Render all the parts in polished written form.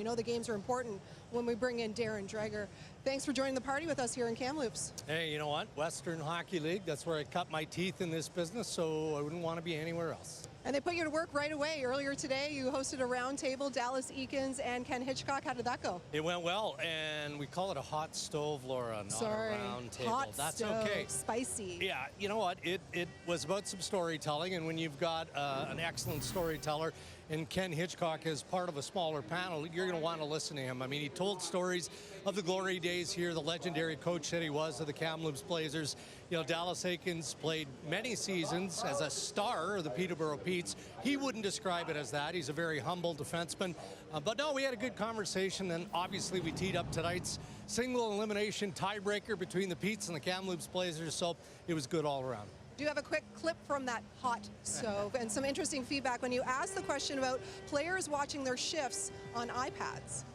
know the games are important when we bring in Darren Dreger. Thanks for joining the party with us here in Kamloops. Hey, you know what? Western Hockey League, that's where I cut my teeth in this business, so I wouldn't want to be anywhere else. And they put you to work right away. Earlier today, you hosted a roundtable, Dallas Eakins and Ken Hitchcock. How did that go? It went well, and we call it a hot stove, Laura, not Sorry, a round table. hot That's stove, okay. Spicy. Yeah, you know what? It was about some storytelling, and when you've got an excellent storyteller, and Ken Hitchcock is part of a smaller panel, you're going to want to listen to him. I mean, he told stories of the glory days here, the legendary coach that he was of the Kamloops Blazers. You know, Dallas Eakins played many seasons as a star of the Peterborough Petes. He wouldn't describe it as that. He's a very humble defenseman. But no, we had a good conversation, and obviously we teed up tonight's single elimination tiebreaker between the Petes and the Kamloops Blazers, so it was good all around. Do you have a quick clip from that hot stove and some interesting feedback when you asked the question about players watching their shifts on iPads?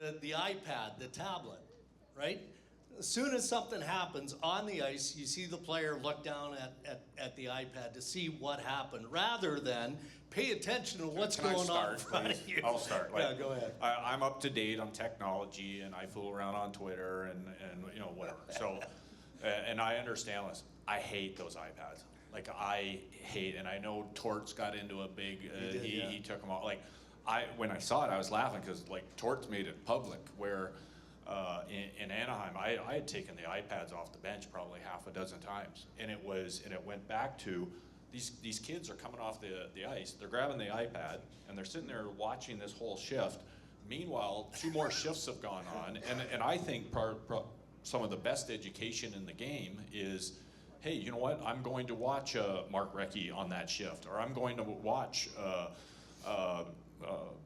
The iPad, the tablet, right? As soon as something happens on the ice, you see the player look down at the iPad to see what happened, rather than pay attention to what's going on in front of you. I'll start. Yeah, go ahead. I'm up to date on technology, and I fool around on Twitter and you know, whatever. So, and I understand this. I hate those iPads. Like, I hate, and I know Torts got into a big. He took them all. Like, when I saw it, I was laughing because like Torts made it public where. In Anaheim, I had taken the iPads off the bench probably half a dozen times, and it went back to these kids are coming off the ice, they're grabbing the iPad and they're sitting there watching this whole shift. Meanwhile, 2 more shifts have gone on, and I think some of the best education in the game is, hey, you know what? I'm going to watch Mark Recchi on that shift, or I'm going to watch.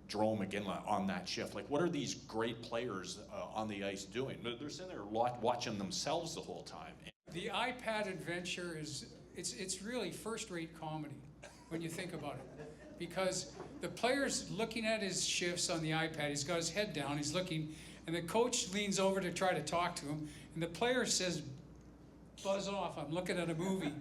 Jerome McGinley on that shift. Like, what are these great players on the ice doing? They're sitting there watching themselves the whole time. The iPad adventure it's really first-rate comedy when you think about it, because the player's looking at his shifts on the iPad. He's got his head down. He's looking, and the coach leans over to try to talk to him, and the player says, "Buzz off! I'm looking at a movie."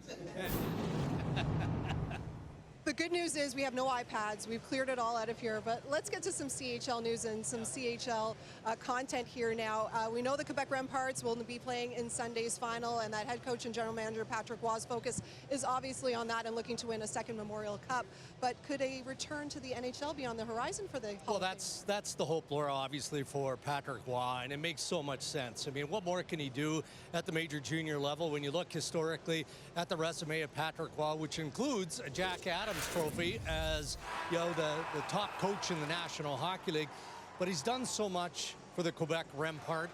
The good news is we have no iPads. We've cleared it all out of here, but let's get to some CHL news and some CHL content here now. We know the Quebec Remparts will be playing in Sunday's final, and that head coach and general manager Patrick Waugh's focus is obviously on that and looking to win a second Memorial Cup. But could a return to the NHL be on the horizon for the Well, that's the hope, Laura, obviously, for Patrick Waugh, and it makes so much sense. I mean, what more can he do at the major junior level when you look historically at the resume of Patrick Waugh, which includes a Jack Adams trophy as, you know, the top coach in the National Hockey League. But he's done so much for the Quebec Rempart.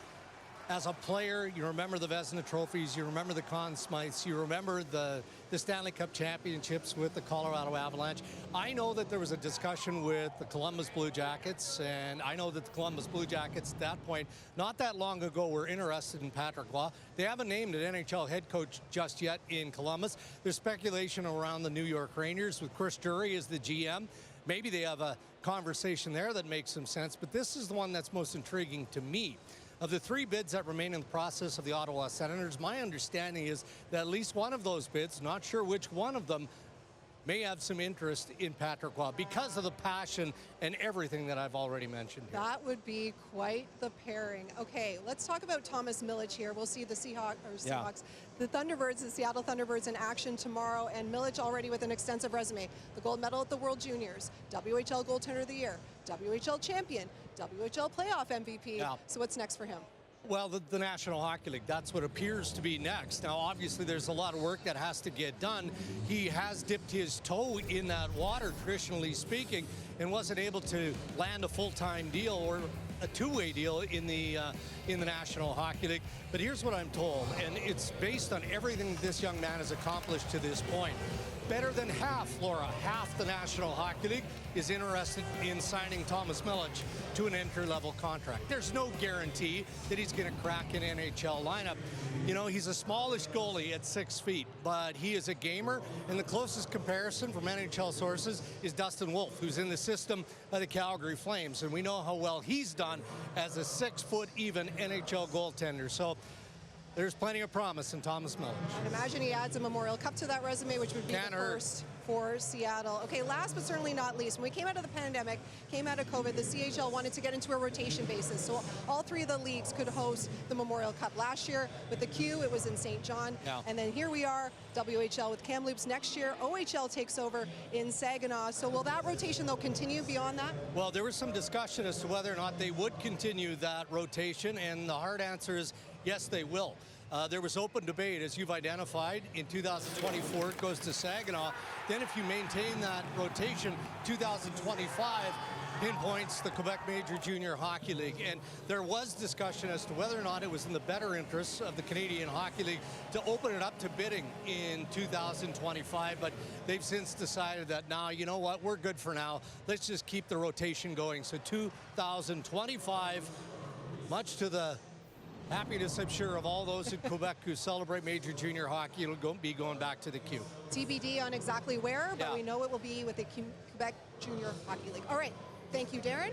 As a player, you remember the Vezina trophies, you remember the Conn Smythes, you remember the Stanley Cup championships with the Colorado Avalanche. I know that there was a discussion with the Columbus Blue Jackets, and I know that the Columbus Blue Jackets at that point, not that long ago, were interested in Patrick Waugh. They haven't named an NHL head coach just yet in Columbus. There's speculation around the New York Rangers with Chris Drury as the GM. Maybe they have a conversation there that makes some sense, but this is the one that's most intriguing to me. Of the 3 bids that remain in the process of the Ottawa Senators, my understanding is that at least one of those bids, not sure which one of them, may have some interest in Patrick Waugh because of the passion and everything that I've already mentioned here. That would be quite the pairing. Okay, let's talk about Thomas Milic here. We'll see the Seahawks, the Thunderbirds, the Seattle Thunderbirds in action tomorrow, and Milic already with an extensive resume. The gold medal at the World Juniors, WHL Goaltender of the Year, WHL Champion, WHL Playoff MVP. Yeah. So what's next for him? Well, the National Hockey League, that's what appears to be next. Now, obviously, there's a lot of work that has to get done. He has dipped his toe in that water, traditionally speaking, and wasn't able to land a full-time deal or a two-way deal in the National Hockey League. But here's what I'm told, and it's based on everything this young man has accomplished to this point. Better than half, Laura, half the National Hockey League is interested in signing Thomas Milic to an entry-level contract. There's no guarantee that he's going to crack an NHL lineup. You know, he's a smallish goalie at 6 feet, but he is a gamer, and the closest comparison from NHL sources is Dustin Wolf, who's in the system of the Calgary Flames, and we know how well he's done as a 6-foot even NHL goaltender. So there's plenty of promise in Thomas Milic. I'd imagine he adds a Memorial Cup to that resume, which would be the for Seattle. Okay, last but certainly not least, when we came out of the pandemic, came out of COVID, the CHL wanted to get into a rotation basis. So all three of the leagues could host the Memorial Cup. Last year with the Q, it was in St. John. Yeah. And then here we are, WHL with Kamloops. Next year, OHL takes over in Saginaw. So will that rotation, though, continue beyond that? Well, there was some discussion as to whether or not they would continue that rotation, and the hard answer is yes, they will. There was open debate, as you've identified. In 2024, it goes to Saginaw. Then if you maintain that rotation, 2025 pinpoints the Quebec Major Junior Hockey League. And there was discussion as to whether or not it was in the better interests of the Canadian Hockey League to open it up to bidding in 2025. But they've since decided that, now, you know what, we're good for now. Let's just keep the rotation going. So 2025, much to the happiness, I'm sure, of all those in Quebec who celebrate Major Junior Hockey, it'll be going back to the Q. TBD on exactly where, but Yeah. we know it will be with the Quebec Junior Hockey League. All right, thank you, Darren.